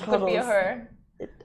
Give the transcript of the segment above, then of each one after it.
Could be a her.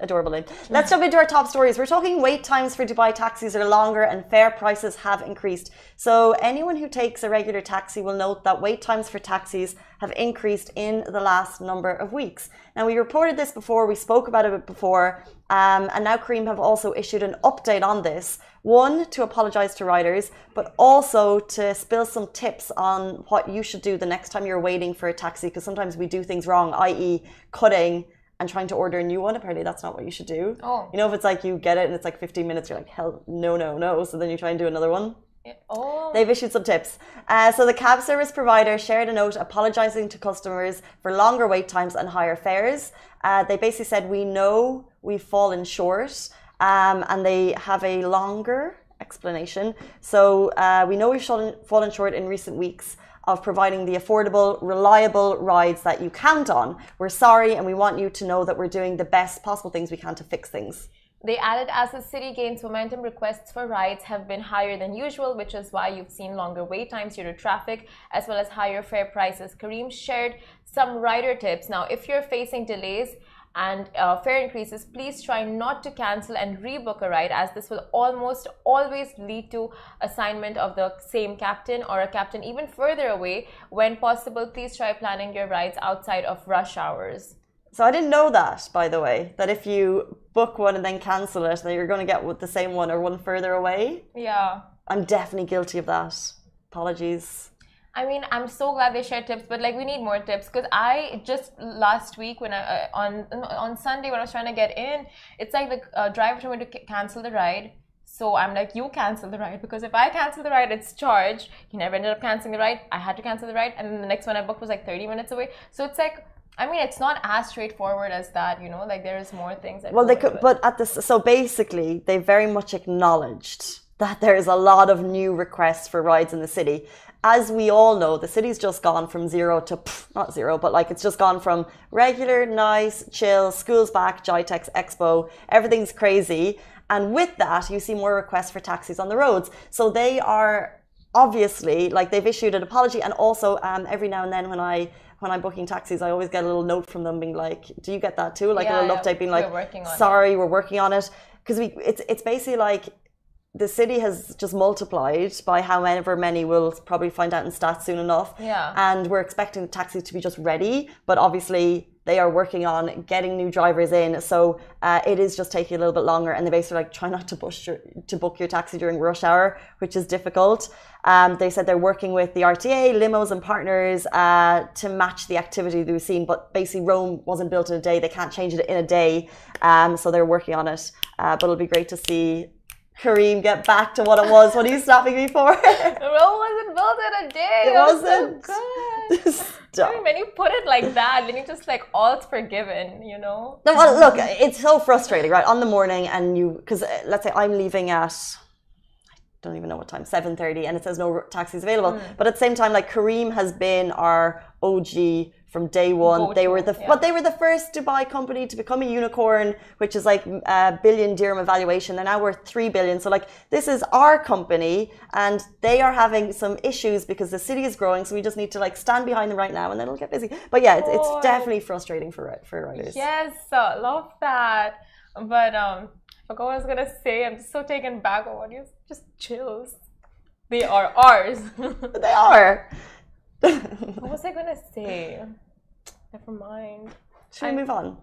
Adorable name. Let's jump into our top stories. We're talking wait times for Dubai taxis are longer and fare prices have increased. So anyone who takes a regular taxi will note that wait times for taxis have increased in the last number of weeks. Now, we reported this before, we spoke about it before, and now Careem have also issued an update on this. One, to apologise to riders, but also to spill some tips on what you should do the next time you're waiting for a taxi, because sometimes we do things wrong, i.e. cutting and trying to order a new one. Apparently that's not what you should do. Oh. You know, if it's like you get it and it's like 15 minutes, you're like, hell, no. So then you try and do another one. Yeah. Oh. They've issued some tips. So the cab service provider shared a note apologizing to customers for longer wait times and higher fares. They basically said, we know we've fallen short, and they have a longer explanation. So we know we've fallen short in recent weeks of providing the affordable, reliable rides that you count on. We're sorry, and we want you to know that we're doing the best possible things we can to fix things. They added, as the city gains momentum, requests for rides have been higher than usual, which is why you've seen longer wait times due to traffic, as well as higher fare prices. Careem shared some rider tips. Now, if you're facing delays and fare increases, please try not to cancel and rebook a ride, as this will almost always lead to assignment of the same captain or a captain even further away. When possible, please try planning your rides outside of rush hours. So I didn't know that, by the way, that if you book one and then cancel it, that you're going to get the same one or one further away. Yeah. I'm definitely guilty of that. Apologies. I mean, I'm so glad they shared tips, but like we need more tips, because I just last week when I on Sunday when I was trying to get in, it's like the driver told me to cancel the ride. So I'm like, you cancel the ride, because if I cancel the ride, it's charged. He never ended up canceling the ride. I had to cancel the ride, and then the next one I booked was like 30 minutes away. So it's like, I mean, it's not as straightforward as that, you know. Like there is more things. That well, they could, but at this, so basically, they very much acknowledged that there is a lot of new requests for rides in the city. As we all know, the city's just gone from zero to, not zero, but like it's just gone from regular, nice, chill, school's back, Jitex, Expo, everything's crazy. And with that, you see more requests for taxis on the roads. So they are obviously, like they've issued an apology. And also every now and then when I'm booking taxis, I always get a little note from them being like, do you get that too? Like a little update being like, sorry, we're working on it. Because it's basically like, the city has just multiplied by however many we'll probably find out in stats soon enough. Yeah. And we're expecting the taxis to be just ready, but obviously they are working on getting new drivers in. So it is just taking a little bit longer. And they basically like try not to book your taxi during rush hour, which is difficult. They said they're working with the RTA, limos and partners to match the activity that we've seen. But basically Rome wasn't built in a day. They can't change it in a day. So they're working on it. But it'll be great to see Careem get back to what it was when he was snapping me for. Rome wasn't built in a day. It wasn't. So good. I mean, when you put it like that, then you just like all's forgiven, you know? No, well, look, it's so frustrating, right? On the morning, and because let's say I'm leaving at, I don't even know what time, 7:30, and it says no taxis available. But at the same time, like Careem has been our OG from day one. They were but they were the first Dubai company to become a unicorn, which is like a billion dirham evaluation. They're now worth 3 billion. So like this is our company, and they are having some issues because the city is growing. So we just need to like stand behind them right now, and then it'll get busy. But yeah, it's definitely frustrating for riders. Yes, love that. But I forgot what I was gonna say. I'm just so taken back on what you just chills. They are ours. They are. What was I gonna say? Never mind. Should we move on? Yeah.